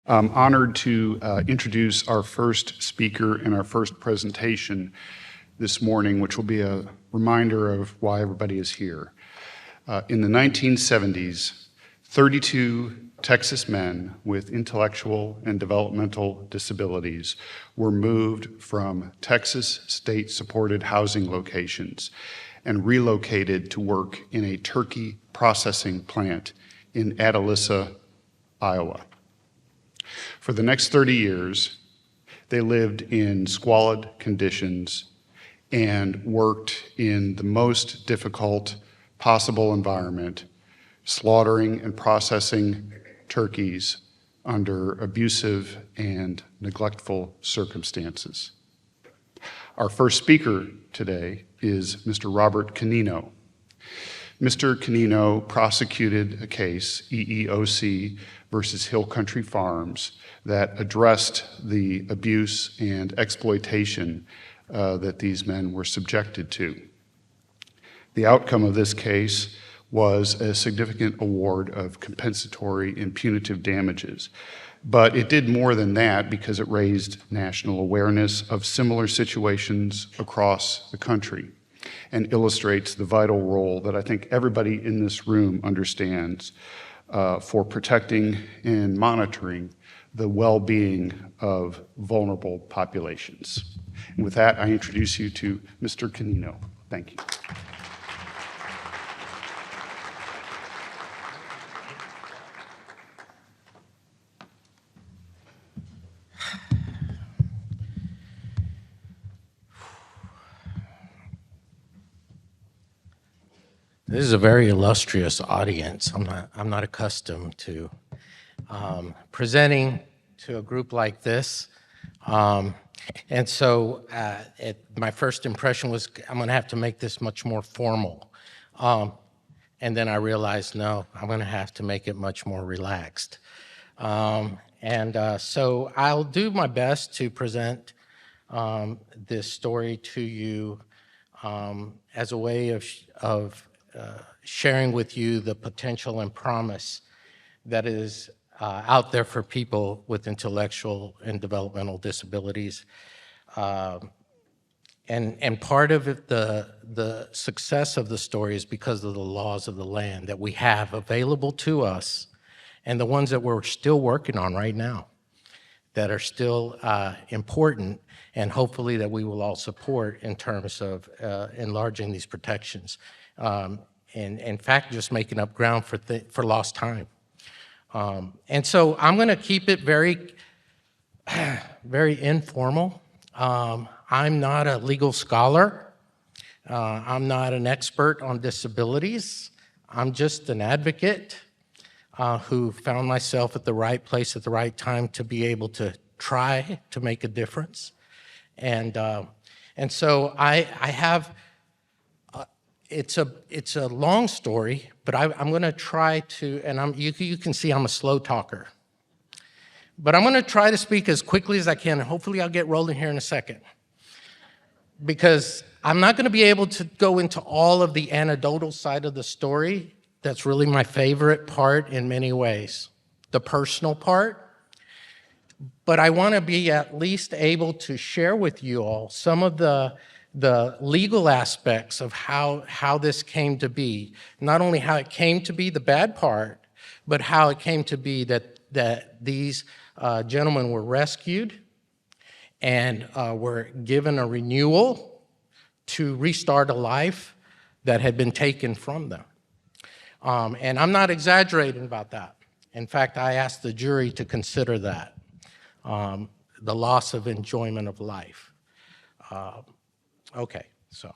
I'm honored to introduce our first speaker in our first presentation this morning, which will be a reminder of why everybody is here. In the 1970s, 32 Texas men with intellectual and developmental disabilities were moved from Texas state-supported housing locations and relocated to work in a turkey processing plant in Atalissa, Iowa. For the next 30 years, they lived in squalid conditions and worked in the most difficult possible environment, slaughtering and processing turkeys under abusive and neglectful circumstances. Our first speaker today is Mr. Robert Canino. Mr. Canino prosecuted a case, EEOC versus Hill Country Farms, that addressed the abuse and exploitation that these men were subjected to. The outcome of this case was a significant award of compensatory and punitive damages. But it did more than that because it raised national awareness of similar situations across the country and illustrates the vital role that I think everybody in this room understands for protecting and monitoring the well-being of vulnerable populations. And with that, I introduce you to Mr. Canino. Thank you. This is a very illustrious audience. I'm not accustomed to presenting to a group like this. And so my first impression was I'm going to have to make this much more formal. And then I realized, no, I'm going to have to make it much more relaxed. So I'll do my best to present this story to you as a way of sharing with you the potential and promise that is out there for people with intellectual and developmental disabilities. And part of it, the success of the story is because of the laws of the land that we have available to us and the ones that we're still working on right now that are still important, and hopefully that we will all support in terms of enlarging these protections. And in fact, just making up ground for lost time. And so I'm going to keep it very, very informal. I'm not a legal scholar. I'm not an expert on disabilities. I'm just an advocate who found myself at the right place at the right time to be able to try to make a difference. And so I have. It's a long story, but I'm going to try to, and you can see I'm a slow talker. But I'm going to try to speak as quickly as I can, and hopefully I'll get rolling here in a second. Because I'm not going to be able to go into all of the anecdotal side of the story. That's really my favorite part in many ways, the personal part. But I want to be at least able to share with you all some of the legal aspects of how this came to be. Not only how it came to be, the bad part, but how it came to be that these gentlemen were rescued and were given a renewal to restart a life that had been taken from them. And I'm not exaggerating about that. In fact, I asked the jury to consider that, the loss of enjoyment of life. Okay, so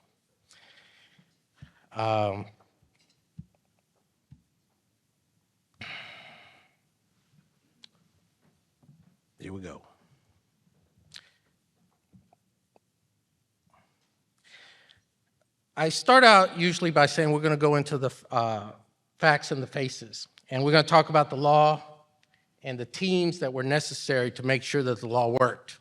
here we go. I start out usually by saying we're going to go into the facts and the faces, and we're going to talk about the law and the teams that were necessary to make sure that the law worked.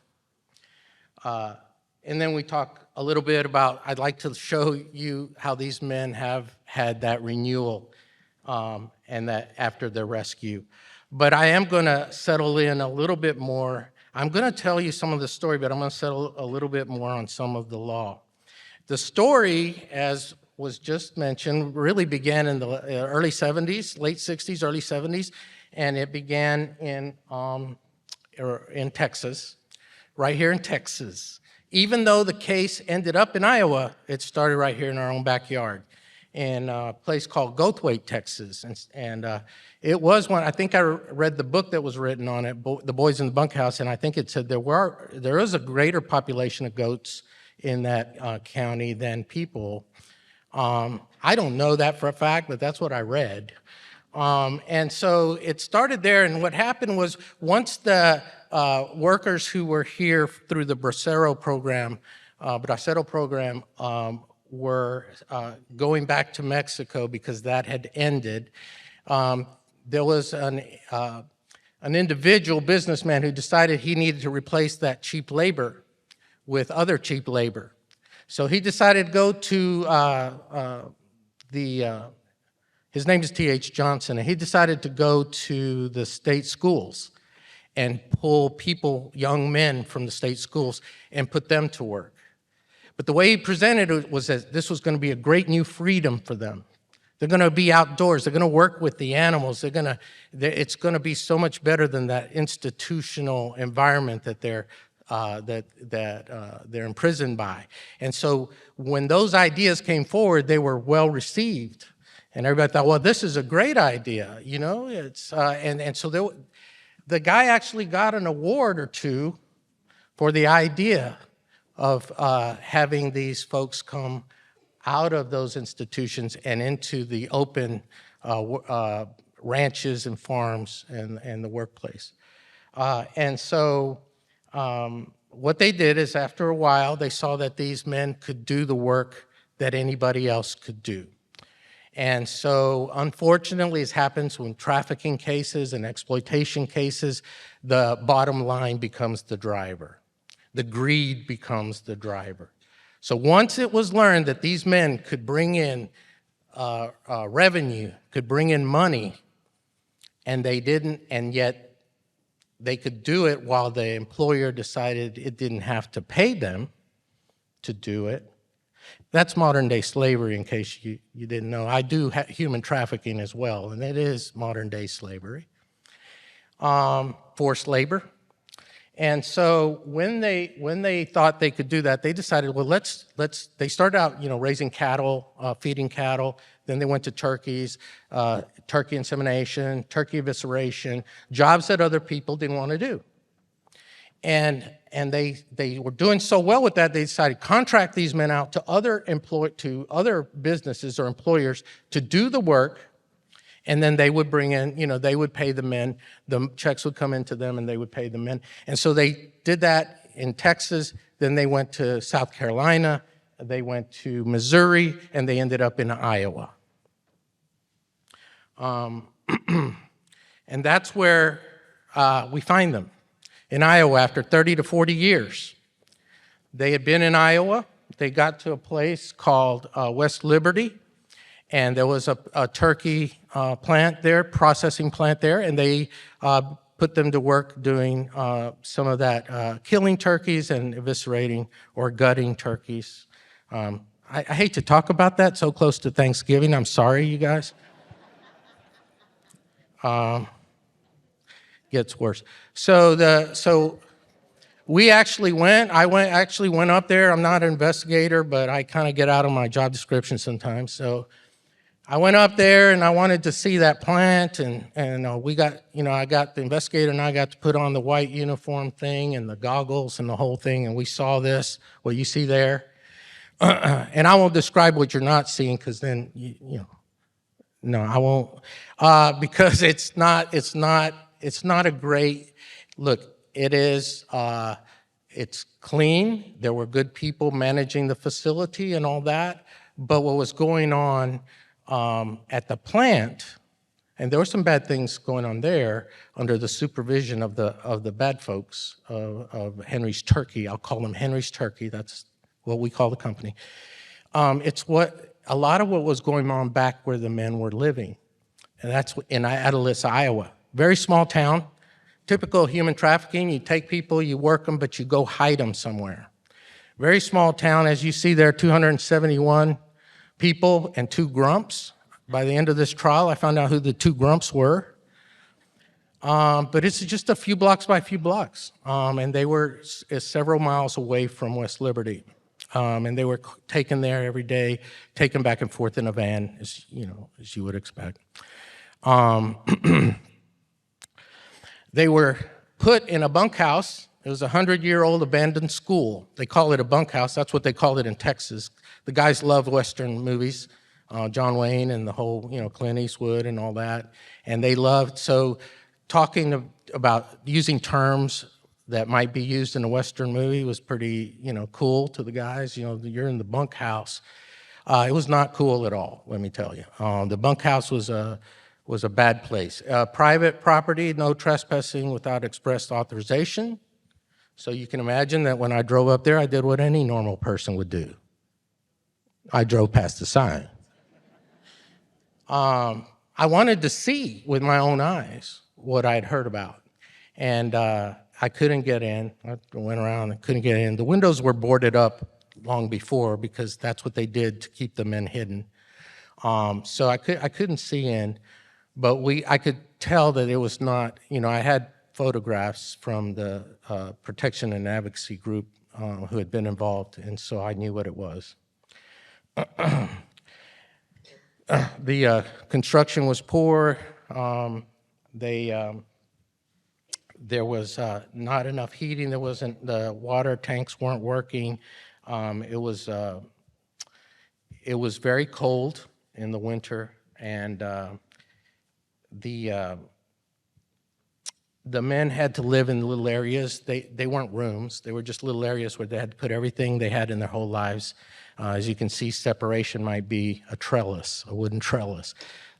And then we talk a little bit about, I'd like to show you how these men have had that renewal and that after their rescue. But I am going to settle in a little bit more. I'm going to tell you some of the story, but I'm going to settle a little bit more on some of the law. The story, as was just mentioned, really began in the early 70s, late 60s, early 70s, and it began in Texas, right here in Texas. Even though the case ended up in Iowa, it started right here in our own backyard in a place called Goathwaite, Texas. And it was one, I think I read the book that was written on it, The Boys in the Bunkhouse, and I think it said there is a greater population of goats in that county than people. I don't know that for a fact, but that's what I read. And so it started there, and what happened was once the workers who were here through the Bracero program, were going back to Mexico because that had ended, there was an individual businessman who decided he needed to replace that cheap labor with other cheap labor. So he decided to go to his name is T.H. Johnson, and he decided to go to the state schools and pull people, young men from the state schools, and put them to work. But the way he presented it was that this was going to be a great new freedom for them. They're going to be outdoors. They're going to work with the animals. It's going to be so much better than that institutional environment that they're imprisoned by. And so when those ideas came forward, they were well received. And everybody thought, well, this is a great idea, you know? So the guy actually got an award or two for the idea of having these folks come out of those institutions and into the open ranches and farms and the workplace. And so what they did is after a while, they saw that these men could do the work that anybody else could do. And so, unfortunately, as happens when trafficking cases and exploitation cases, the bottom line becomes the driver. The greed becomes the driver. So once it was learned that these men could bring in revenue, could bring in money, and they didn't, and yet they could do it while the employer decided it didn't have to pay them to do it. That's modern-day slavery, in case you didn't know. I do human trafficking as well, and it is modern-day slavery. Forced labor. And so when they thought they could do that, they decided, well, they started out, raising cattle, feeding cattle. Then they went to turkeys, turkey insemination, turkey evisceration, jobs that other people didn't want to do. And they were doing so well with that, they decided to contract these men out to other businesses or employers to do the work, and then they would bring in, they would pay the men, the checks would come into them, and they would pay the men. And so they did that in Texas, then they went to South Carolina, they went to Missouri, and they ended up in Iowa. And that's where we find them. In Iowa after 30 to 40 years. They had been in Iowa. They got to a place called West Liberty, and there was a turkey plant there, processing plant there, and they put them to work doing some of that, killing turkeys and eviscerating or gutting turkeys. I hate to talk about that so close to Thanksgiving. I'm sorry, you guys. Gets worse. So we actually went. I went up there. I'm not an investigator, but I kind of get out of my job description sometimes. So I went up there and I wanted to see that plant, and we got, I got the investigator and I got to put on the white uniform thing and the goggles and the whole thing, and we saw this, what you see there. And I won't describe what you're not seeing, because then no, I won't, because it's not a great look. It is. It's clean. There were good people managing the facility and all that. But what was going on at the plant, and there were some bad things going on there under the supervision of the bad folks of Henry's Turkey. I'll call them Henry's Turkey. That's what we call the company. It's a lot of what was going on back where the men were living, and that's in Atalissa, Iowa. Very small town, typical human trafficking. You take people, you work them, but you go hide them somewhere. Very small town, as you see there, 271 people and 2 grumps. By the end of this trial, I found out who the 2 grumps were. But it's just a few blocks by few blocks. And they were several miles away from West Liberty. And they were taken there every day, taken back and forth in a van, as you would expect. They were put in a bunkhouse. It was a 100-year-old abandoned school. They call it a bunkhouse. That's what they call it in Texas. The guys love Western movies, John Wayne and the whole, Clint Eastwood and all that. And they loved, so talking about using terms that might be used in a Western movie was pretty, cool to the guys. You're in the bunkhouse. It was not cool at all, let me tell you. The bunkhouse was a bad place. Private property, no trespassing without express authorization. So you can imagine that when I drove up there, I did what any normal person would do. I drove past the sign. I wanted to see with my own eyes what I had heard about. And I couldn't get in. I went around and couldn't get in. The windows were boarded up long before because that's what they did to keep the men hidden. So I couldn't see in, but I could tell that it was not, I had photographs from the protection and advocacy group who had been involved, and so I knew what it was. The construction was poor. There was not enough heating. The water tanks weren't working. It was very cold in the winter, and the men had to live in little areas. They weren't rooms. They were just little areas where they had to put everything they had in their whole lives. As you can see, separation might be a trellis, a wooden trellis.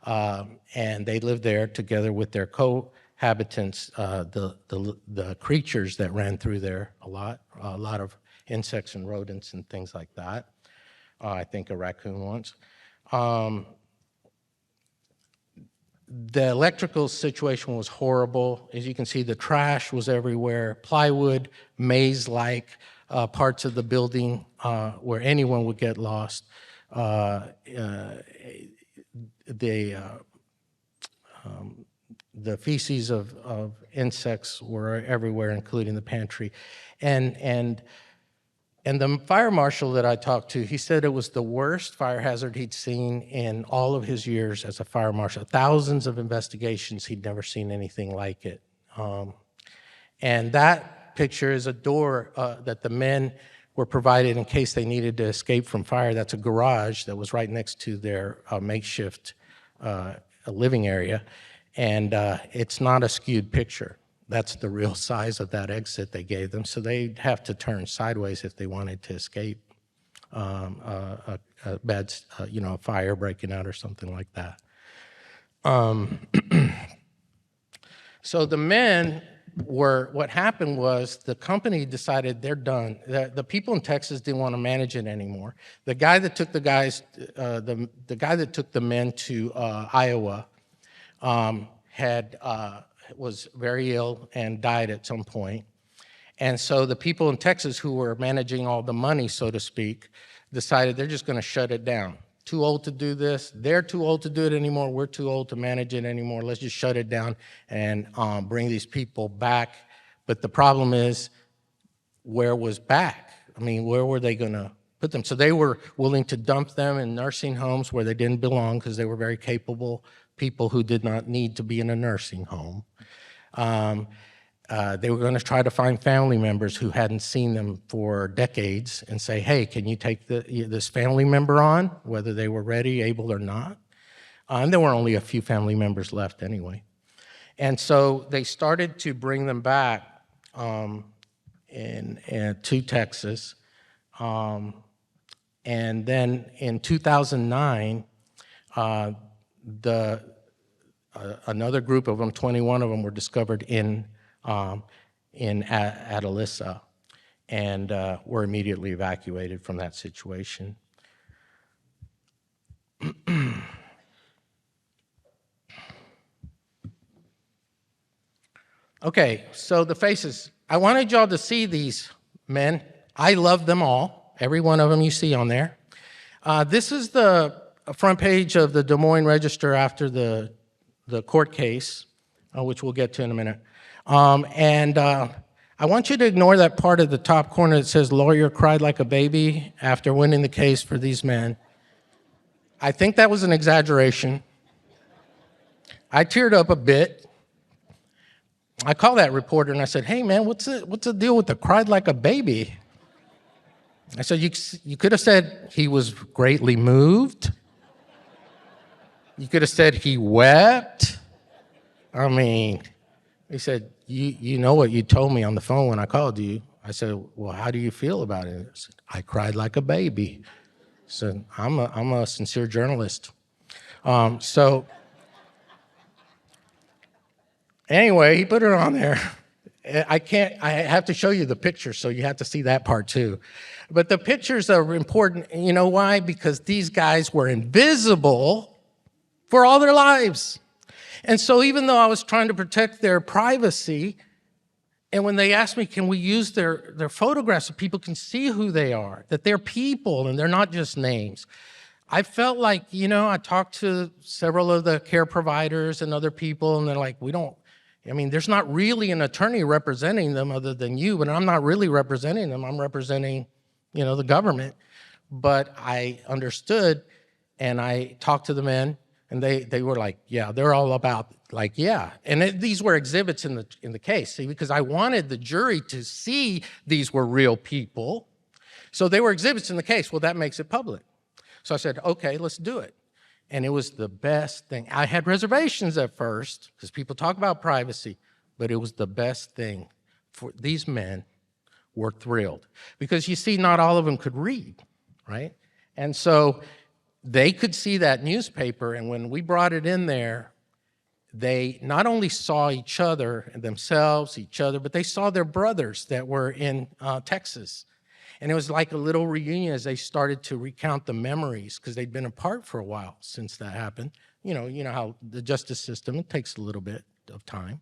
And they lived there together with their cohabitants, the creatures that ran through there a lot of insects and rodents and things like that. I think a raccoon once. The electrical situation was horrible. As you can see, the trash was everywhere. Plywood, maze-like parts of the building where anyone would get lost. The feces of insects were everywhere, including the pantry. And the fire marshal that I talked to, he said it was the worst fire hazard he'd seen in all of his years as a fire marshal. Thousands of investigations, he'd never seen anything like it. And that picture is a door that the men were provided in case they needed to escape from fire. That's a garage that was right next to their makeshift living area. And it's not a skewed picture. That's the real size of that exit they gave them. So they'd have to turn sideways if they wanted to escape a bad, a fire breaking out or something like that. So the men what happened was the company decided they're done. The people in Texas didn't want to manage it anymore. The guy that took the guy that took the men to Iowa was very ill and died at some point. And so the people in Texas who were managing all the money, so to speak, decided they're just going to shut it down. Too old to do this. They're too old to do it anymore. We're too old to manage it anymore. Let's just shut it down and bring these people back. But the problem is, where was back? I mean, where were they going to put them? So they were willing to dump them in nursing homes where they didn't belong because they were very capable people who did not need to be in a nursing home. They were going to try to find family members who hadn't seen them for decades and say, hey, can you take this family member on, whether they were ready, able, or not? And there were only a few family members left anyway. And so they started to bring them back to Texas. And then in 2009, another group of them, 21 of them, were discovered in Atalissa and were immediately evacuated from that situation. Okay, so the faces. I wanted y'all to see these men. I love them all, every one of them you see on there. This is the front page of the Des Moines Register after the court case, which we'll get to in a minute. I want you to ignore that part of the top corner that says lawyer cried like a baby after winning the case for these men. I think that was an exaggeration. I teared up a bit. I called that reporter and I said, hey man, what's the deal with the cried like a baby? I said, you could have said he was greatly moved. You could have said he wept. I mean, he said, you know what you told me on the phone when I called you. I said, well, how do you feel about it? I said, I cried like a baby. I said, I'm a sincere journalist. Anyway, he put it on there. I have to show you the pictures, so you have to see that part too. But the pictures are important. You know why? Because these guys were invisible for all their lives. And so even though I was trying to protect their privacy, and when they asked me, can we use their photographs so people can see who they are, that they're people and they're not just names, I felt like, I talked to several of the care providers and other people, and they're like, there's not really an attorney representing them other than you, but I'm not really representing them. I'm representing, the government. But I understood, and I talked to the men, and they were like, yeah, they're all about, like, yeah. And these were exhibits in the case, see, because I wanted the jury to see these were real people. So they were exhibits in the case. Well, that makes it public. So I said, okay, let's do it. And it was the best thing. I had reservations at first because people talk about privacy, but it was the best thing. For these men were thrilled because you see, not all of them could read, right? And so they could see that newspaper, and when we brought it in there, they not only saw each other and themselves, each other, but they saw their brothers that were in Texas. And it was like a little reunion as they started to recount the memories because they'd been apart for a while since that happened. You know how the justice system, it takes a little bit of time.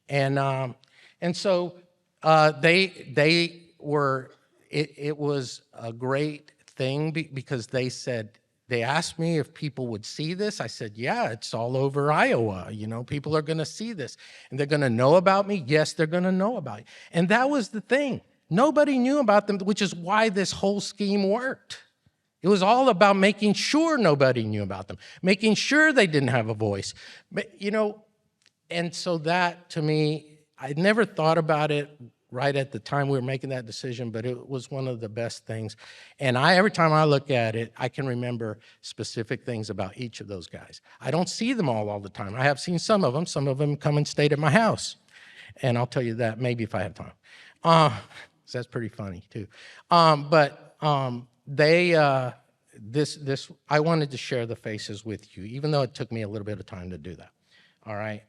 And so they were, it was a great thing because they asked me if people would see this. I said, yeah, it's all over Iowa. People are going to see this. And they're going to know about me? Yes, they're going to know about you. And that was the thing. Nobody knew about them, which is why this whole scheme worked. It was all about making sure nobody knew about them, making sure they didn't have a voice. But, and so that, to me, I never thought about it right at the time we were making that decision, but it was one of the best things. And every time I look at it, I can remember specific things about each of those guys. I don't see them all the time. I have seen some of them. Some of them come and stayed at my house. And I'll tell you that maybe if I have time. That's pretty funny too. I wanted to share the faces with you, even though it took me a little bit of time to do that. All right.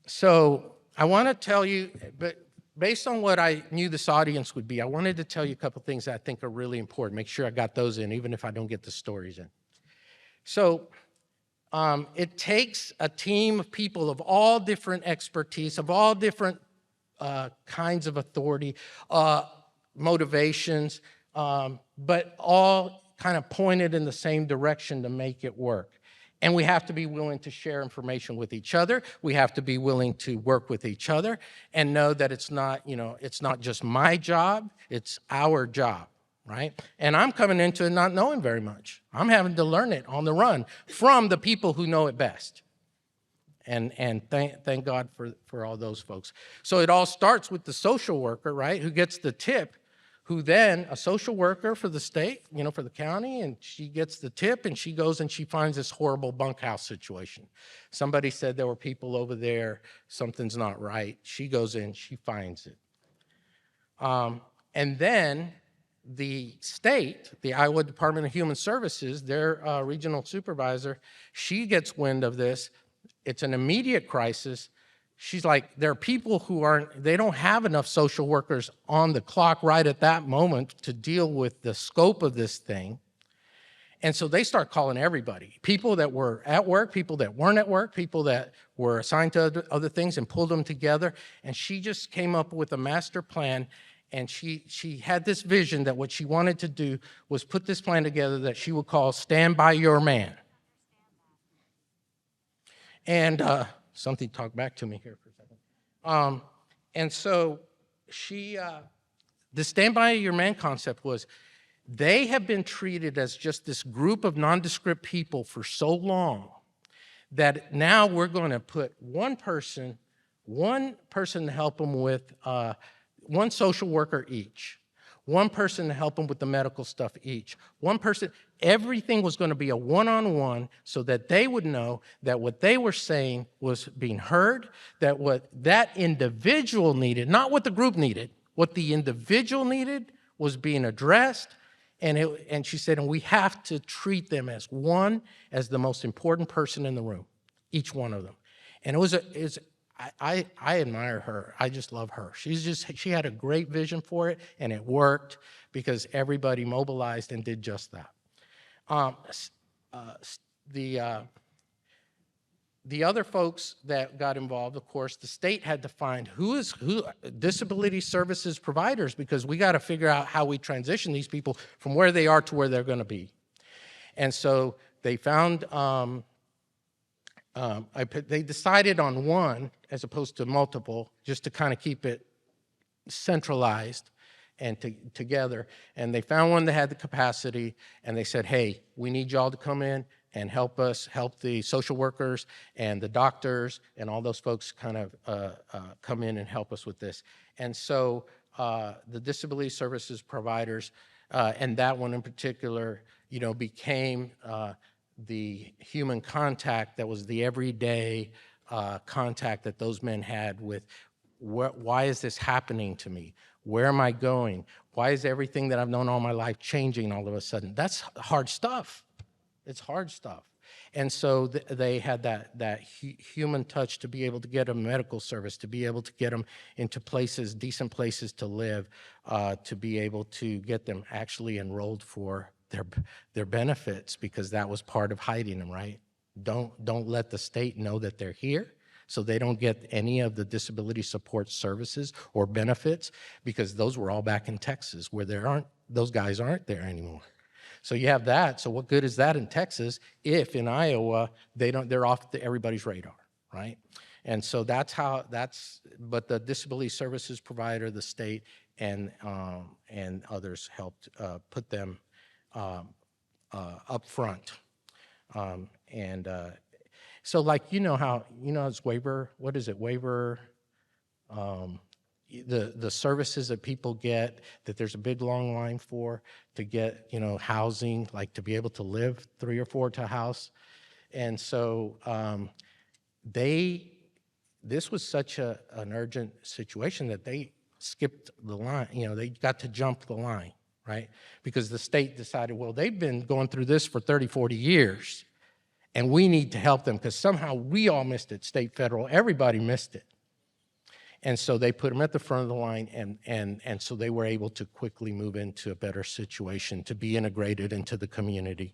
So I want to tell you, but based on what I knew this audience would be, I wanted to tell you a couple things that I think are really important. Make sure I got those in, even if I don't get the stories in. So it takes a team of people of all different expertise, of all different kinds of authority, motivations, but all kind of pointed in the same direction to make it work. And we have to be willing to share information with each other. We have to be willing to work with each other and know that it's not just my job, it's our job, right? And I'm coming into it not knowing very much. I'm having to learn it on the run from the people who know it best. And thank God for all those folks. So it all starts with the social worker, right, who gets the tip, who then, a social worker for the state, for the county, and she gets the tip, and she goes and she finds this horrible bunkhouse situation. Somebody said there were people over there, something's not right. She goes in, she finds it. And then the state, the Iowa Department of Human Services, their regional supervisor, she gets wind of this. It's an immediate crisis. She's like, there are people who they don't have enough social workers on the clock right at that moment to deal with the scope of this thing. And so they start calling everybody, people that were at work, people that weren't at work, people that were assigned to other things, and pulled them together. And she just came up with a master plan, and she had this vision that what she wanted to do was put this plan together that she would call Stand By Your Man. And something talked back to me here for a second. And so the Stand By Your Man concept was, they have been treated as just this group of nondescript people for so long that now we're going to put one person to help them with one social worker each, one person to help them with the medical stuff each, one person. Everything was going to be a one-on-one so that they would know that what they were saying was being heard, that what that individual needed, not what the group needed, what the individual needed was being addressed. And she said, and we have to treat them as one, as the most important person in the room, each one of them. And I admire her. I just love her. She had a great vision for it, and it worked because everybody mobilized and did just that. The other folks that got involved, of course, the state had to find who disability services providers, because we got to figure out how we transition these people from where they are to where they're going to be. And so they found, they decided on one as opposed to multiple, just to kind of keep it centralized and together. And they found one that had the capacity, and they said, hey, we need y'all to come in and help the social workers and the doctors and all those folks kind of come in and help us with this. And so the disability services providers, and that one in particular, became the human contact that was the everyday contact that those men had with, why is this happening to me? Where am I going? Why is everything that I've known all my life changing all of a sudden? That's hard stuff. It's hard stuff. And so they had that human touch to be able to get them medical service, to be able to get them into places, decent places to live, to be able to get them actually enrolled for their benefits, because that was part of hiding them, right? Don't let the state know that they're here, so they don't get any of the disability support services or benefits, because those were all back in Texas, where those guys aren't there anymore. So you have that. So what good is that in Texas if in Iowa they're off everybody's radar, right? And so but the disability services provider, the state, and others helped put them up front. So like, it's waiver, what is it, waiver, the services that people get, that there's a big long line for, to get, housing, like to be able to live 3 or 4 to a house. And so this was such an urgent situation that they skipped the line, they got to jump the line, right? Because the state decided, well, they've been going through this for 30, 40 years, and we need to help them because somehow we all missed it, state, federal, everybody missed it. And so they put them at the front of the line, and so they were able to quickly move into a better situation, to be integrated into the community.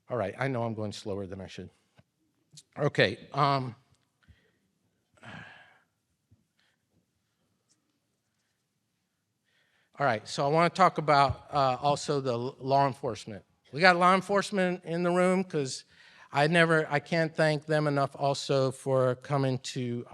All right, I know I'm going slower than I should. Okay. All right, so I want to talk about also the law enforcement. We got law enforcement in the room because I can't thank them enough also for coming to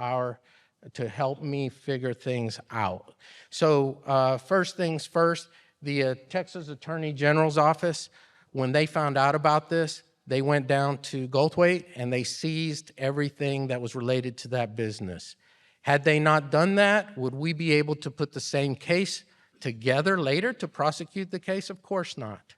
help me figure things out. So first things first, the Texas Attorney General's office, when they found out about this, they went down to Goldthwait and they seized everything that was related to that business. Had they not done that, would we be able to put the same case together later to prosecute the case? Of course not.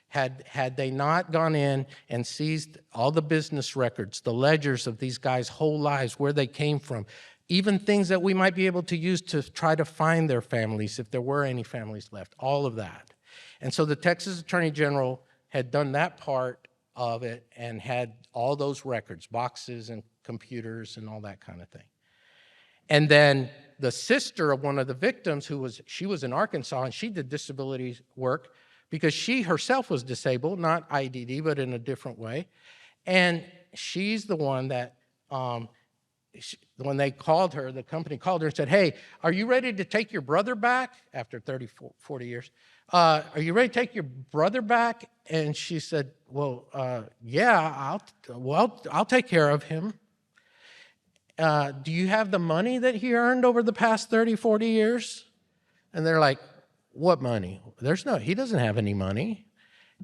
Had they not gone in and seized all the business records, the ledgers of these guys' whole lives, where they came from, even things that we might be able to use to try to find their families, if there were any families left, all of that. And so the Texas Attorney General had done that part of it and had all those records, boxes and computers and all that kind of thing. And then the sister of one of the victims, she was in Arkansas and she did disability work, because she herself was disabled, not IDD, but in a different way. And she's the one that, when they called her, the company called her and said, hey, are you ready to take your brother back? After 30, 40 years. Are you ready to take your brother back? And she said, well, yeah, I'll take care of him. Do you have the money that he earned over the past 30, 40 years? And they're like, what money? He doesn't have any money.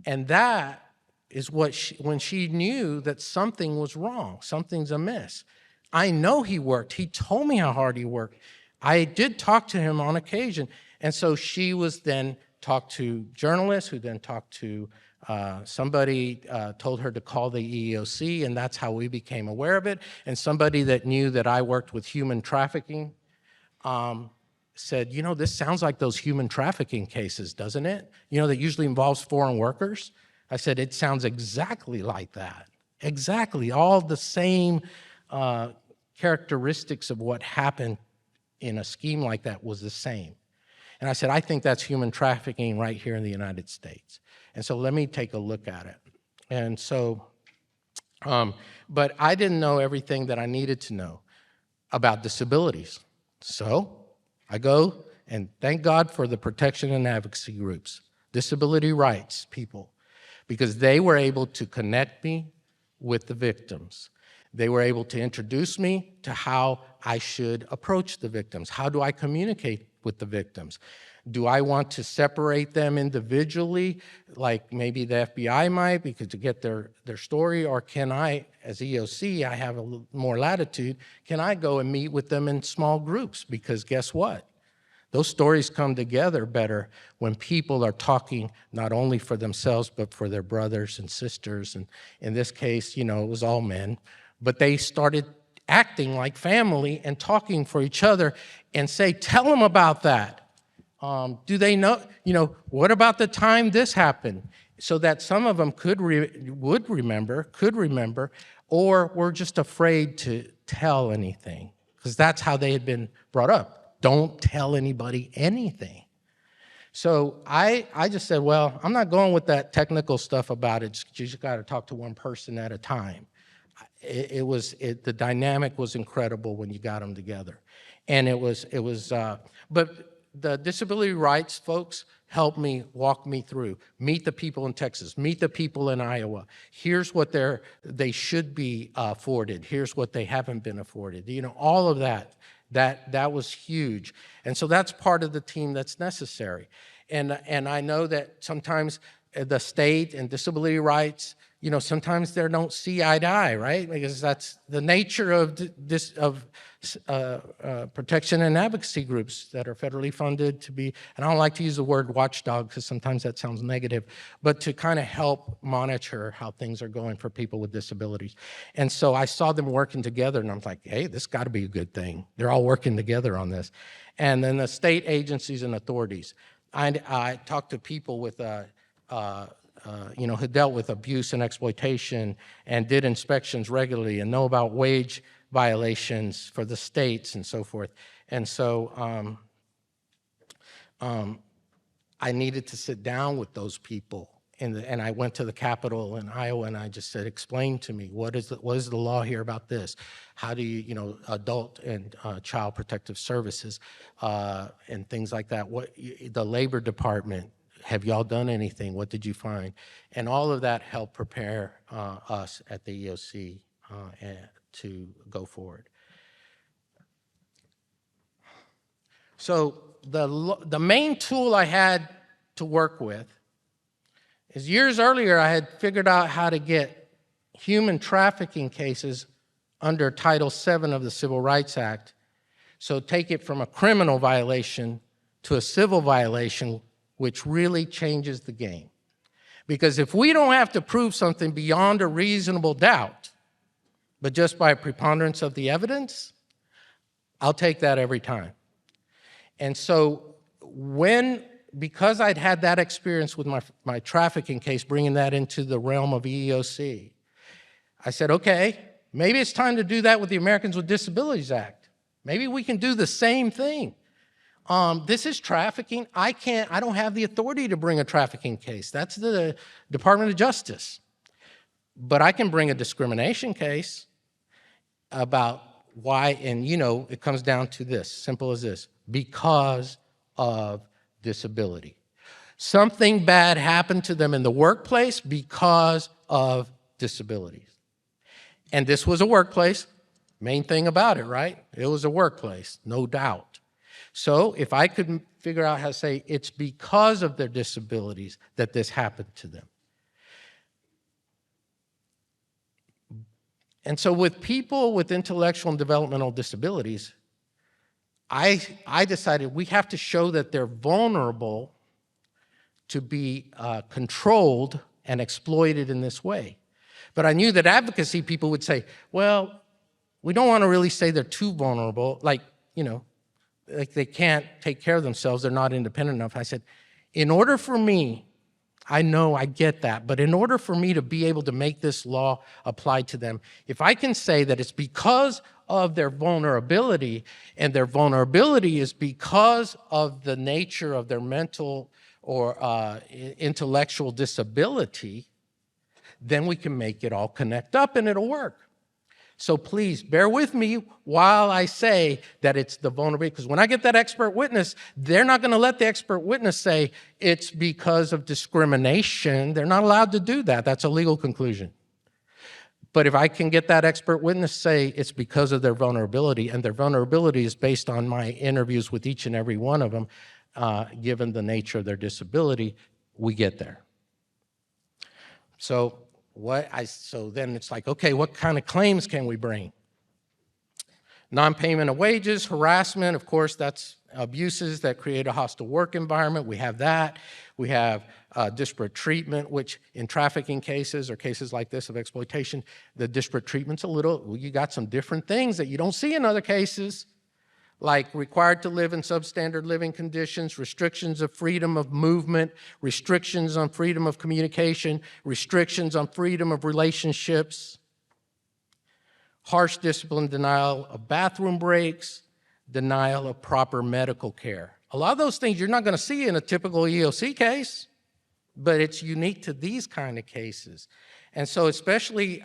And that is when she knew that something was wrong, something's amiss. I know he worked. He told me how hard he worked. I did talk to him on occasion. And so she was then talked to journalists who then talked to somebody told her to call the EEOC, and that's how we became aware of it. And somebody that knew that I worked with human trafficking said, you know, this sounds like those human trafficking cases, doesn't it? You know, that usually involves foreign workers. I said, it sounds exactly like that. Exactly, all the same characteristics of what happened in a scheme like that was the same. And I said, I think that's human trafficking right here in the United States. And so let me take a look at it. And so, but I didn't know everything that I needed to know about disabilities. So I go, and thank God for the protection and advocacy groups, disability rights people, because they were able to connect me with the victims. They were able to introduce me to how I should approach the victims. How do I communicate with the victims? Do I want to separate them individually, like maybe the FBI might, because to get their story, or can I, as EEOC, I have a little more latitude, can I go and meet with them in small groups? Because guess what? Those stories come together better when people are talking not only for themselves, but for their brothers and sisters. And in this case, you know, it was all men. But they started acting like family and talking for each other and say, tell them about that. Do they know, you know, what about the time this happened? So that some of them would remember, or were just afraid to tell anything, because that's how they had been brought up. Don't tell anybody anything. So I just said, well, I'm not going with that technical stuff about it. You just got to talk to one person at a time. The dynamic was incredible when you got them together. And but the disability rights folks helped me, walk me through, meet the people in Texas, meet the people in Iowa. Here's what they should be afforded. Here's what they haven't been afforded. You know, all of that. That was huge. And so that's part of the team that's necessary. And I know that sometimes the state and disability rights, you know, sometimes they don't see eye to eye, right? Because that's the nature of protection and advocacy groups that are federally funded to be, and I don't like to use the word watchdog because sometimes that sounds negative, but to kind of help monitor how things are going for people with disabilities. And so I saw them working together, and I'm like, hey, this got to be a good thing. They're all working together on this. And then the state agencies and authorities. I talked to people with you know, who dealt with abuse and exploitation and did inspections regularly and know about wage violations for the states and so forth. And so I needed to sit down with those people. And I went to the Capitol in Iowa, and I just said, explain to me, what is the law here about this? How do you, you know, adult and child protective services and things like that. The Labor Department, have y'all done anything? What did you find? And all of that helped prepare us at the EEOC to go forward. So the main tool I had to work with is years earlier I had figured out how to get human trafficking cases under Title VII of the Civil Rights Act. So take it from a criminal violation to a civil violation, which really changes the game. Because if we don't have to prove something beyond a reasonable doubt, but just by preponderance of the evidence, I'll take that every time. And so because I'd had that experience with my trafficking case, bringing that into the realm of EEOC, I said, okay, maybe it's time to do that with the Americans with Disabilities Act. Maybe we can do the same thing. This is trafficking. I don't have the authority to bring a trafficking case. That's the Department of Justice. But I can bring a discrimination case about why, and it comes down to this, simple as this, because of disability. Something bad happened to them in the workplace because of disabilities. And this was a workplace, main thing about it, right? It was a workplace, no doubt. So if I could figure out how to say it's because of their disabilities that this happened to them. And so with people with intellectual and developmental disabilities, I decided we have to show that they're vulnerable to be controlled and exploited in this way. But I knew that advocacy people would say, well, we don't want to really say they're too vulnerable, like they can't take care of themselves, they're not independent enough. I said, in order for me, I know, I get that, but in order for me to be able to make this law apply to them, if I can say that it's because of their vulnerability, and their vulnerability is because of the nature of their mental or intellectual disability, then we can make it all connect up and it'll work. So please bear with me while I say that it's the vulnerability, because when I get that expert witness, they're not going to let the expert witness say it's because of discrimination. They're not allowed to do that. That's a legal conclusion. But if I can get that expert witness say it's because of their vulnerability, and their vulnerability is based on my interviews with each and every one of them, given the nature of their disability, we get there. So then it's like, okay, what kind of claims can we bring? Non-payment of wages, harassment, of course, that's abuses that create a hostile work environment. We have that. We have disparate treatment, which in trafficking cases or cases like this of exploitation, the disparate treatment's you got some different things that you don't see in other cases, like required to live in substandard living conditions, restrictions of freedom of movement, restrictions on freedom of communication, restrictions on freedom of relationships, harsh discipline, denial of bathroom breaks, denial of proper medical care. A lot of those things you're not going to see in a typical EEOC case, but it's unique to these kind of cases. And so especially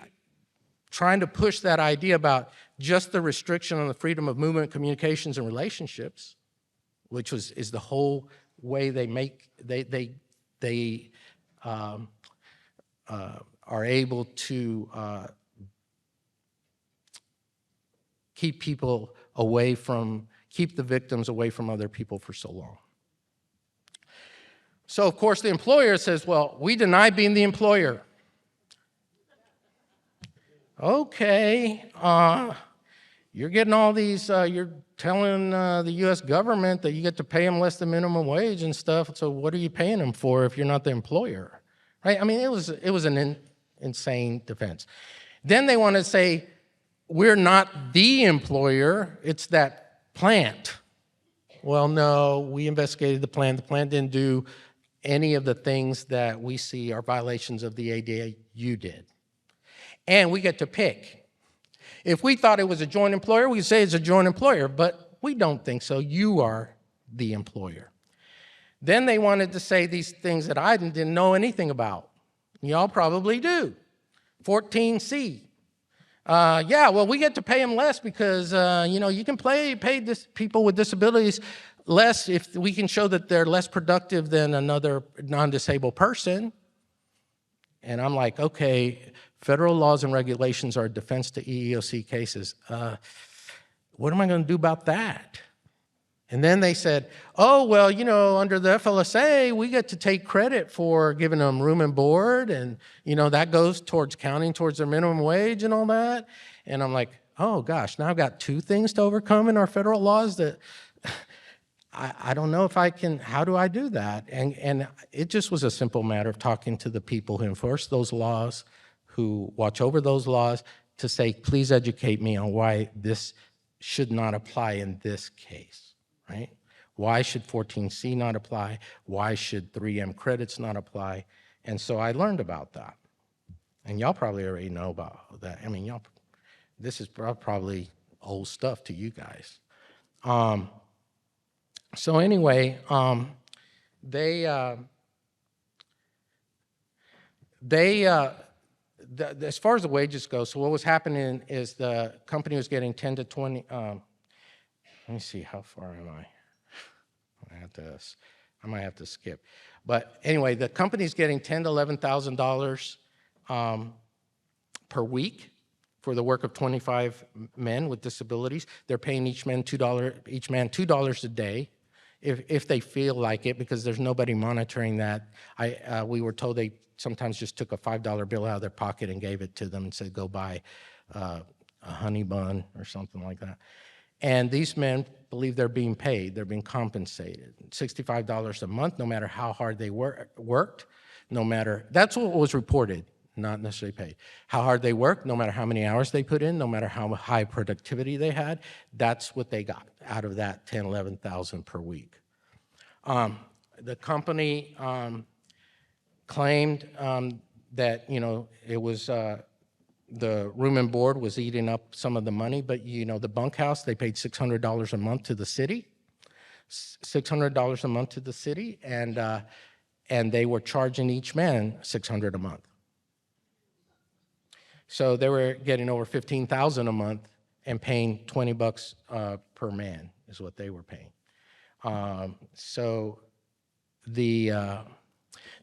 trying to push that idea about just the restriction on the freedom of movement, communications, and relationships, which is the whole way they are able to keep the victims away from other people for so long. So of course the employer says, well, we deny being the employer. Okay, you're getting all these, you're telling the US government that you get to pay them less than minimum wage and stuff, so what are you paying them for if you're not the employer, right? I mean, it was an insane defense. Then they want to say, we're not the employer, it's that plant. Well, no, we investigated the plant. The plant didn't do any of the things that we see are violations of the ADA. You did. And we get to pick. If we thought it was a joint employer, we'd say it's a joint employer, but we don't think so. You are the employer. Then they wanted to say these things that I didn't know anything about. Y'all probably do. 14C. Yeah, well, we get to pay them less because, you can pay people with disabilities less if we can show that they're less productive than another non-disabled person. And I'm like, okay, federal laws and regulations are a defense to EEOC cases. What am I going to do about that? And then they said, oh, well, under the FLSA, we get to take credit for giving them room and board, and, that goes towards counting towards their minimum wage and all that. And I'm like, oh, gosh, now I've got two things to overcome in our federal laws that I don't know if I can, how do I do that? And it just was a simple matter of talking to the people who enforce those laws, who watch over those laws, to say, please educate me on why this should not apply in this case, right? Why should 14C not apply? Why should 3M credits not apply? And so I learned about that. And y'all probably already know about that. I mean, this is probably old stuff to you guys. So anyway, they as far as the wages go, so what was happening is the company was getting 10 to 20, let me see, how far am I? I might have to skip. But anyway, the company's getting $10,000 to $11,000 per week for the work of 25 men with disabilities. They're paying each man $2 a day, if they feel like it, because there's nobody monitoring that. We were told they sometimes just took a $5 bill out of their pocket and gave it to them and said, go buy a honey bun or something like that. And these men believe they're being paid, they're being compensated. $65 a month, no matter how hard they worked, that's what was reported, not necessarily paid. How hard they worked, no matter how many hours they put in, no matter how high productivity they had, that's what they got out of that $10,000, $11,000 per week. The company claimed that, it was the room and board was eating up some of the money, but the bunkhouse, they paid $600 a month to the city, $600 a month to the city, and they were charging each man $600 a month. So they were getting over $15,000 a month and paying $20 per man is what they were paying.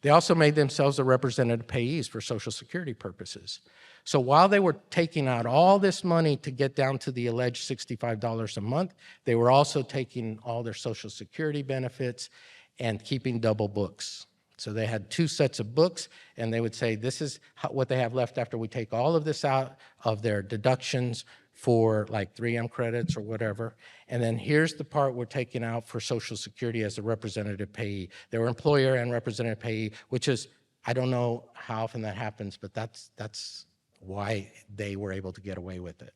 They also made themselves the representative payees for Social Security purposes. So while they were taking out all this money to get down to the alleged $65 a month, they were also taking all their Social Security benefits and keeping double books. So they had two sets of books, and they would say, this is what they have left after we take all of this out of their deductions for like 3M credits or whatever. And then here's the part we're taking out for Social Security as a representative payee. They were employer and representative payee, which is, I don't know how often that happens, but that's why they were able to get away with it.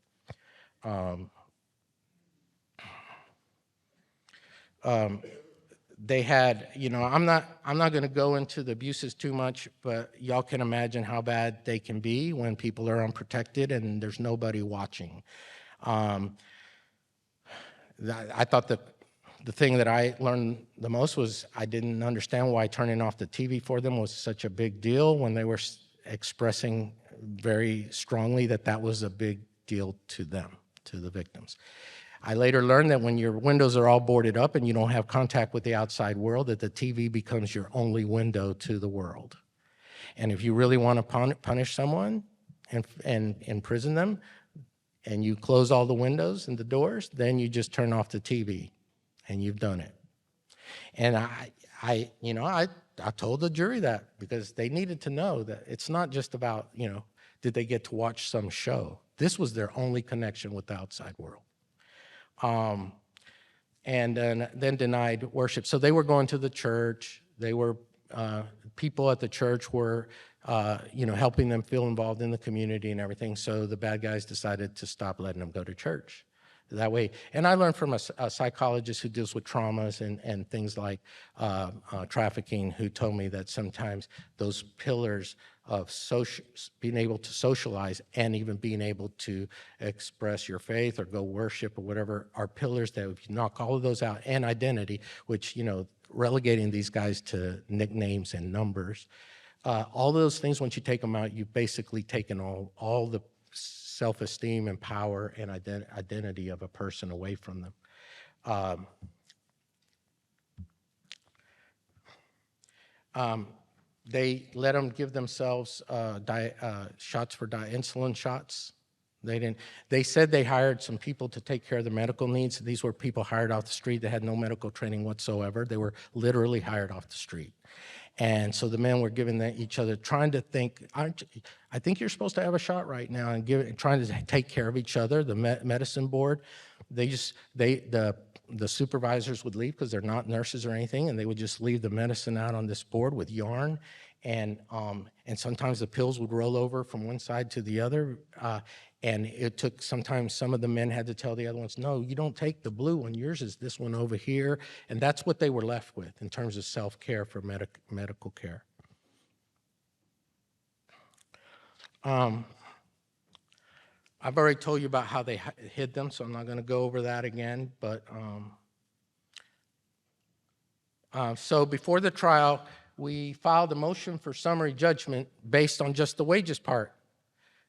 They had, I'm not going to go into the abuses too much, but y'all can imagine how bad they can be when people are unprotected and there's nobody watching. I thought the thing that I learned the most was I didn't understand why turning off the TV for them was such a big deal when they were expressing very strongly that was a big deal to them, to the victims. I later learned that when your windows are all boarded up and you don't have contact with the outside world, that the TV becomes your only window to the world. And if you really want to punish someone and imprison them, and you close all the windows and the doors, then you just turn off the TV, and you've done it. And I told the jury that because they needed to know that it's not just about, did they get to watch some show? This was their only connection with the outside world. And then denied worship. So they were going to the church. They were, people at the church were, helping them feel involved in the community and everything. So the bad guys decided to stop letting them go to church that way. And I learned from a psychologist who deals with traumas and things like trafficking, who told me that sometimes those pillars of being able to socialize and even being able to express your faith or go worship or whatever are pillars that if you knock all of those out, and identity, which, relegating these guys to nicknames and numbers, all those things, once you take them out, you've basically taken all the self-esteem and power and identity of a person away from them. They let them give themselves shots for insulin shots. They said they hired some people to take care of the medical needs. These were people hired off the street that had no medical training whatsoever. They were literally hired off the street. And so the men were giving each other, trying to think, I think you're supposed to have a shot right now, and trying to take care of each other. The medicine board, the supervisors would leave because they're not nurses or anything, and they would just leave the medicine out on this board with yarn, and sometimes the pills would roll over from one side to the other, and it took sometimes some of the men had to tell the other ones, no, you don't take the blue one, yours is this one over here, and that's what they were left with in terms of self-care for medical care. I've already told you about how they hid them, so I'm not going to go over that again, but So before the trial, we filed a motion for summary judgment based on just the wages part.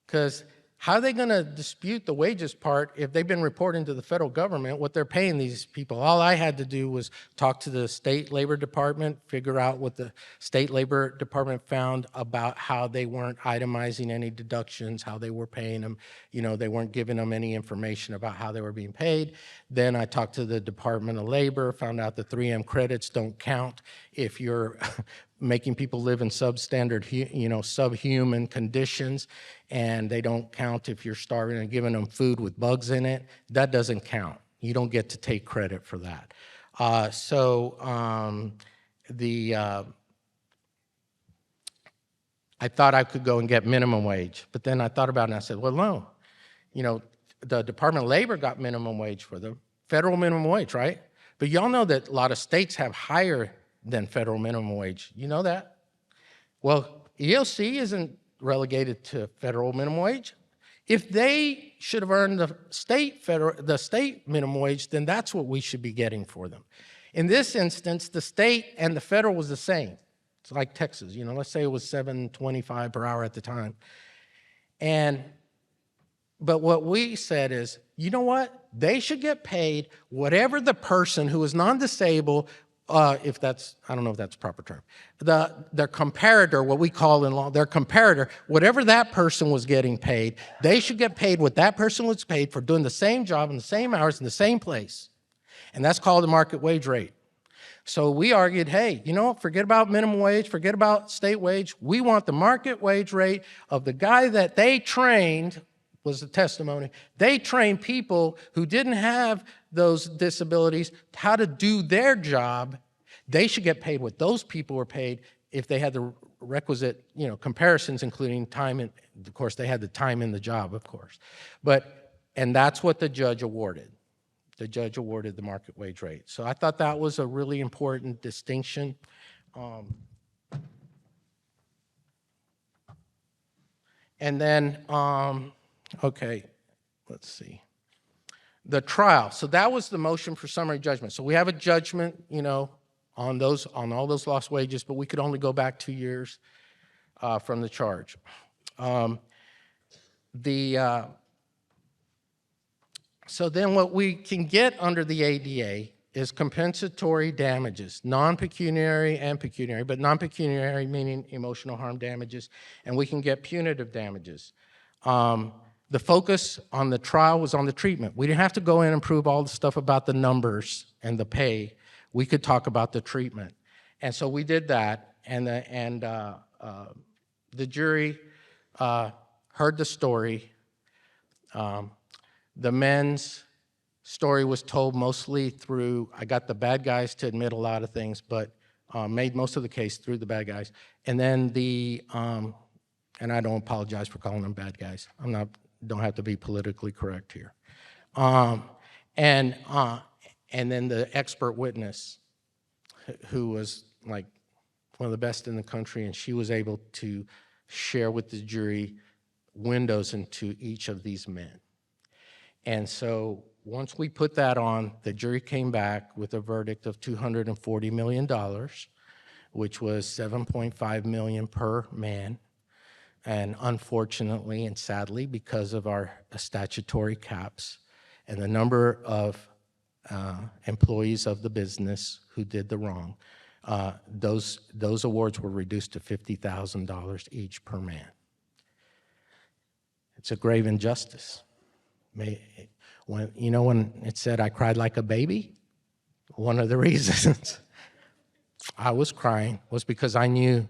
Because how are they going to dispute the wages part if they've been reporting to the federal government what they're paying these people? All I had to do was talk to the state labor department, figure out what the state labor department found about how they weren't itemizing any deductions, how they were paying them. You know, they weren't giving them any information about how they were being paid. Then I talked to the Department of Labor, found out the 3M credits don't count if you're making people live in substandard, subhuman conditions, and they don't count if you're starving and giving them food with bugs in it. That doesn't count. You don't get to take credit for that. I thought I could go and get minimum wage, but then I thought about it and I said, well, no. You know, the Department of Labor got minimum wage for them, federal minimum wage, right? But y'all know that a lot of states have higher than federal minimum wage. You know that? Well, EEOC isn't relegated to federal minimum wage. If they should have earned the state minimum wage, then that's what we should be getting for them. In this instance, the state and the federal was the same. It's like Texas, you know, let's say it was $7.25 per hour at the time. But what we said is, you know what? They should get paid whatever the person who is non-disabled, if that's, I don't know if that's a proper term, their comparator, what we call in law, their comparator, whatever that person was getting paid, they should get paid what that person was paid for doing the same job in the same hours in the same place. And that's called the market wage rate. So we argued, hey, you know, forget about minimum wage, forget about state wage. We want the market wage rate of the guy that they trained, was the testimony. They trained people who didn't have those disabilities how to do their job. They should get paid what those people were paid if they had the requisite, you know, comparisons, including time. And of course, they had the time in the job, of course. And that's what the judge awarded. The judge awarded the market wage rate. So I thought that was a really important distinction. And then, okay, let's see. The trial. So that was the motion for summary judgment. So we have a judgment, you know, on all those lost wages, but we could only go back 2 years from the charge. So then what we can get under the ADA is compensatory damages, non-pecuniary and pecuniary, but non-pecuniary meaning emotional harm damages, and we can get punitive damages. The focus on the trial was on the treatment. We didn't have to go in and prove all the stuff about the numbers and the pay. We could talk about the treatment. And so we did that, and the jury heard the story. The men's story was told mostly through, I got the bad guys to admit a lot of things, but made most of the case through the bad guys. And then and I don't apologize for calling them bad guys. Don't have to be politically correct here. And then the expert witness, who was like one of the best in the country, and she was able to share with the jury windows into each of these men. And so once we put that on, the jury came back with a verdict of $240 million, which was $7.5 million per man. And unfortunately and sadly, because of our statutory caps and the number of employees of the business who did the wrong, those awards were reduced to $50,000 each per man. It's a grave injustice. When it said I cried like a baby, one of the reasons I was crying was because I knew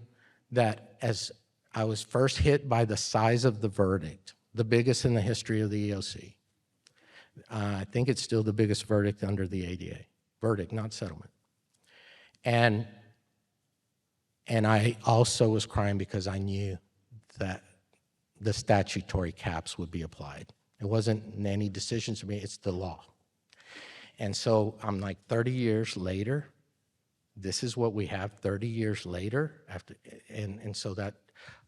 that as I was first hit by the size of the verdict, the biggest in the history of the EEOC. I think it's still the biggest verdict under the ADA. Verdict, not settlement. And I also was crying because I knew that the statutory caps would be applied. It wasn't any decisions for me, it's the law. And so I'm like 30 years later, this is what we have 30 years later, and so that,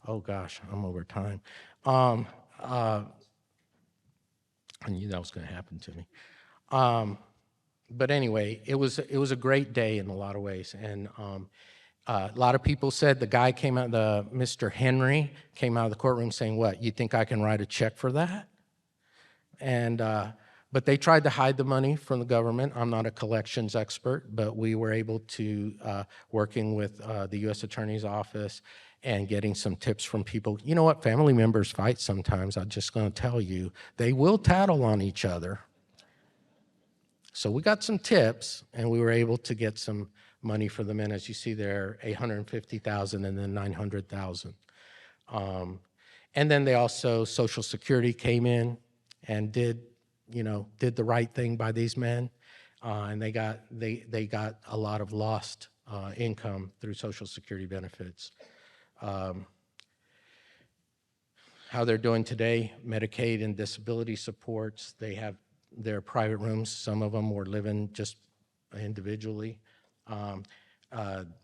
oh gosh, I'm over time. I knew that was gonna happen to me. but anyway, it was a great day in a lot of ways. And a lot of people said the guy came out, Mr. Henry came out of the courtroom saying, "What, you think I can write a check for that?" And but they tried to hide the money from the government. I'm not a collections expert, but we were able to, working with the U.S. Attorney's Office and getting some tips from people. You know what? Family members fight sometimes. I'm just going to tell you. They will tattle on each other. So we got some tips, and we were able to get some money for the men. As you see there, $850,000 and then $900,000. And then they also, Social Security came in and did the right thing by these men, and they got a lot of lost income through Social Security benefits. How they're doing today, Medicaid and disability supports, they have their private rooms. Some of them were living just individually.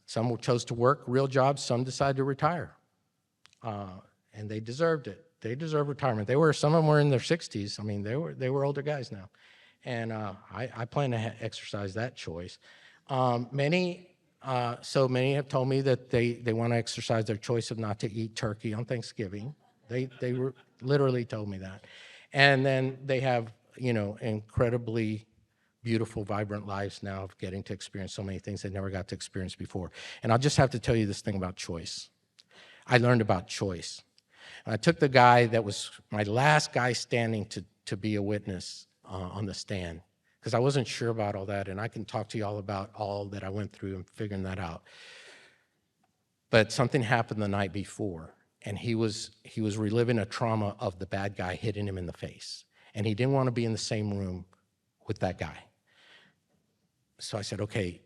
Some chose to work real jobs, some decided to retire, and they deserved it. They deserve retirement. Some of them were in their 60s. I mean, they were older guys now, and I plan to exercise that choice. Many have told me that they want to exercise their choice of not to eat turkey on Thanksgiving. They literally told me that, and then they have incredibly beautiful, vibrant lives now of getting to experience so many things they never got to experience before. And I'll just have to tell you this thing about choice. I learned about choice. I took the guy that was my last guy standing to be a witness on the stand, because I wasn't sure about all that, and I can talk to you all about all that I went through and figuring that out. But something happened the night before, and he was reliving a trauma of the bad guy hitting him in the face, and he didn't want to be in the same room with that guy. So I said, okay,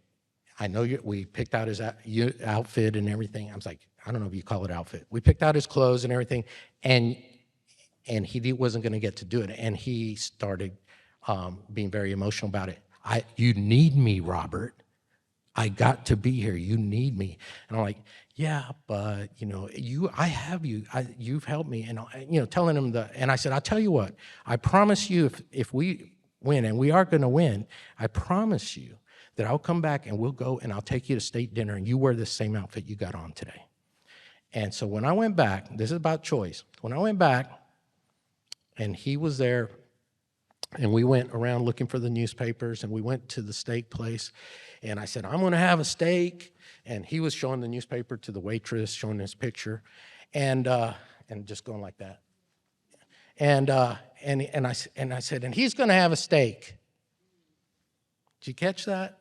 I know we picked out his outfit and everything. I was like, I don't know if you call it outfit. We picked out his clothes and everything, and he wasn't going to get to do it. And he started being very emotional about it. You need me, Robert. I got to be here. You need me. And I'm like, yeah, but I have you. You've helped me. And telling him and I said, I'll tell you what. I promise you, if we win, and we are going to win, I promise you that I'll come back and we'll go and I'll take you to state dinner and you wear the same outfit you got on today. And so when I went back, this is about choice. When I went back and he was there and we went around looking for the newspapers and we went to the steak place and I said, I'm going to have a steak. And he was showing the newspaper to the waitress, showing his picture and just going like that. And I said, and he's going to have a steak. Did you catch that?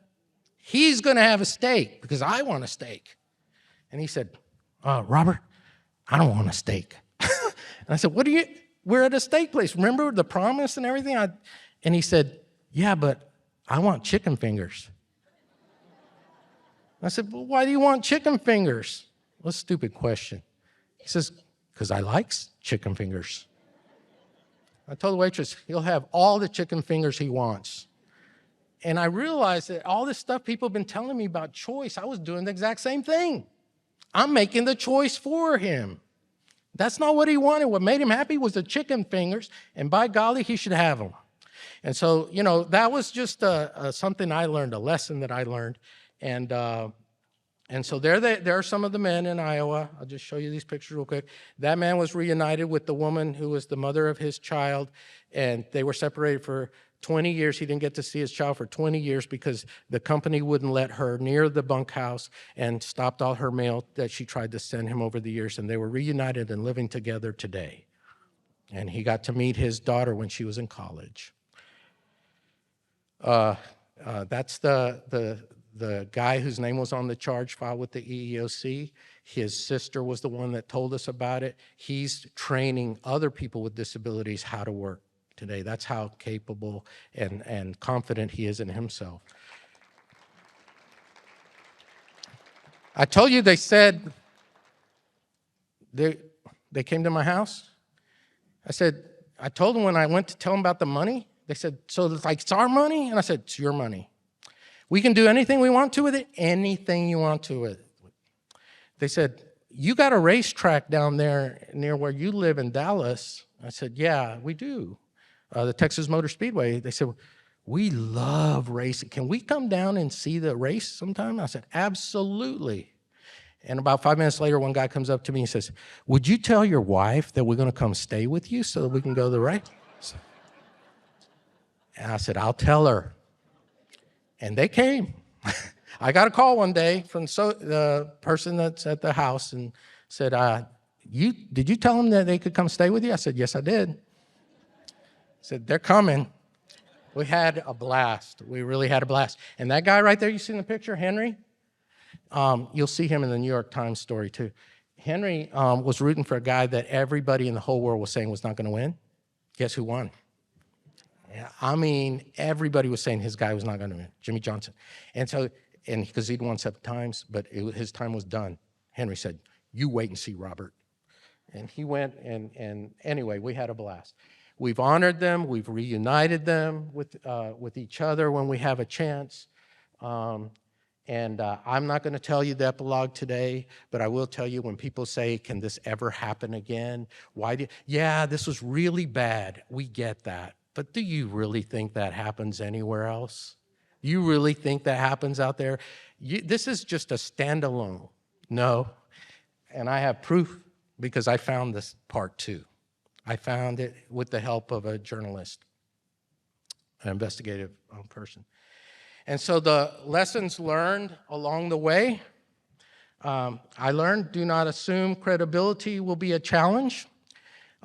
He's going to have a steak because I want a steak. And he said, Robert, I don't want a steak. And I said, we're at a steak place. Remember the promise and everything? And he said, yeah, but I want chicken fingers. I said, well, why do you want chicken fingers? What a stupid question. He says, because I like chicken fingers. I told the waitress, he'll have all the chicken fingers he wants. And I realized that all this stuff people have been telling me about choice, I was doing the exact same thing. I'm making the choice for him. That's not what he wanted. What made him happy was the chicken fingers, and by golly, he should have them. And so, that was just something I learned, a lesson that I learned. And so there are some of the men in Iowa. I'll just show you these pictures real quick. That man was reunited with the woman who was the mother of his child, and they were separated for 20 years. He didn't get to see his child for 20 years because the company wouldn't let her near the bunkhouse and stopped all her mail that she tried to send him over the years, and they were reunited and living together today. And he got to meet his daughter when she was in college. That's the guy whose name was on the charge file with the EEOC. His sister was the one that told us about it. He's training other people with disabilities how to work today. That's how capable and confident he is in himself. I told you they said, they came to my house. I told them when I went to tell them about the money, they said, so it's our money? And I said, it's your money. We can do anything we want to with it, anything you want to with it. They said, you got a racetrack down there near where you live in Dallas. I said, yeah, we do. The Texas Motor Speedway. They said, We love racing. Can we come down and see the race sometime? I said, absolutely. And about 5 minutes later, one guy comes up to me and says, would you tell your wife that we're going to come stay with you so that we can go to the race? And I said, I'll tell her. And they came. I got a call one day from the person that's at the house and said, did you tell them that they could come stay with you? I said, yes, I did. I said, they're coming. We had a blast. We really had a blast. And that guy right there, you see in the picture, Henry? You'll see him in the New York Times story too. Henry was rooting for a guy that everybody in the whole world was saying was not going to win. Guess who won? Yeah, I mean, everybody was saying his guy was not going to win, Jimmy Johnson. And so, because he'd won 7 times, but his time was done. Henry said, you wait and see, Robert. And he went, and anyway, we had a blast. We've honored them. We've reunited them with each other when we have a chance. I'm not going to tell you the epilogue today, but I will tell you when people say, can this ever happen again? Yeah, this was really bad. We get that. But do you really think that happens anywhere else? You really think that happens out there? This is just a standalone. No. And I have proof because I found this part too. I found it with the help of a journalist, an investigative person. And so the lessons learned along the way, I learned do not assume credibility will be a challenge.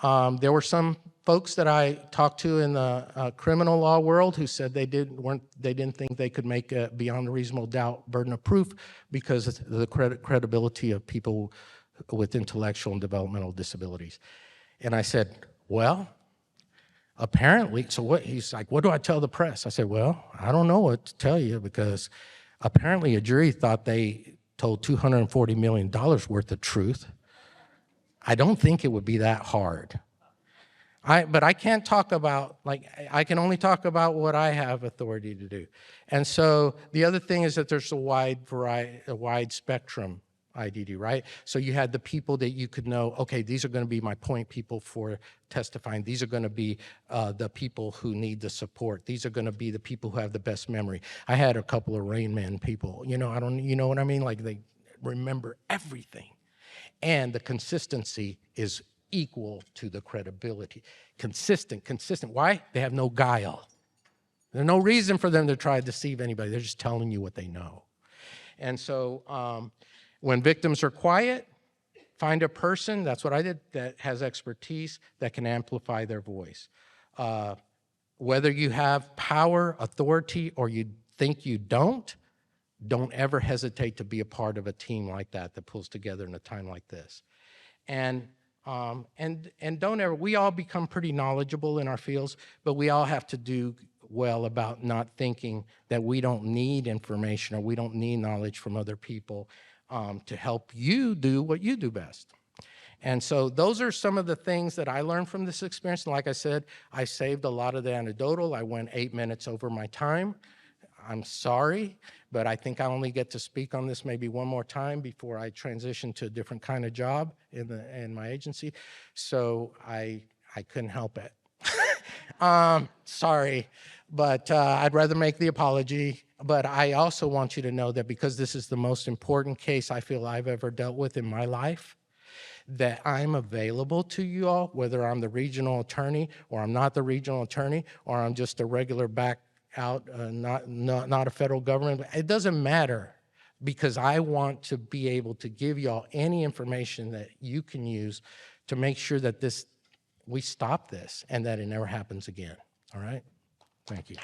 There were some folks that I talked to in the criminal law world who said they didn't think they could make a beyond a reasonable doubt burden of proof because of the credibility of people with intellectual and developmental disabilities. And I said, well, apparently, so what? He's like, what do I tell the press? I said, well, I don't know what to tell you because apparently a jury thought they told $240 million worth of truth. I don't think it would be that hard. But I can't talk about, I can only talk about what I have authority to do. And so the other thing is that there's a wide spectrum IDD, right? So you had the people that you could know, okay, these are going to be my point people for testifying. These are going to be the people who need the support. These are going to be the people who have the best memory. I had a couple of Rain Man people, you know what I mean? Like they remember everything. And the consistency is equal to the credibility. Consistent. Why? They have no guile. There's no reason for them to try to deceive anybody. They're just telling you what they know. And so when victims are quiet, find a person, that's what I did, that has expertise that can amplify their voice. Whether you have power, authority, or you think you don't ever hesitate to be a part of a team like that pulls together in a time like this. And don't ever, we all become pretty knowledgeable in our fields, but we all have to do well about not thinking that we don't need information or we don't need knowledge from other people to help you do what you do best. And so those are some of the things that I learned from this experience. And like I said, I saved a lot of the anecdotal. I went 8 minutes over my time. I'm sorry, but I think I only get to speak on this maybe one more time before I transition to a different kind of job in my agency. So I couldn't help it. Sorry, but I'd rather make the apology. But I also want you to know that because this is the most important case I feel I've ever dealt with in my life, that I'm available to you all, whether I'm the regional attorney or I'm not the regional attorney or I'm just a regular not a federal government. It doesn't matter because I want to be able to give y'all any information that you can use to make sure that we stop this and that it never happens again. All right? Thank you.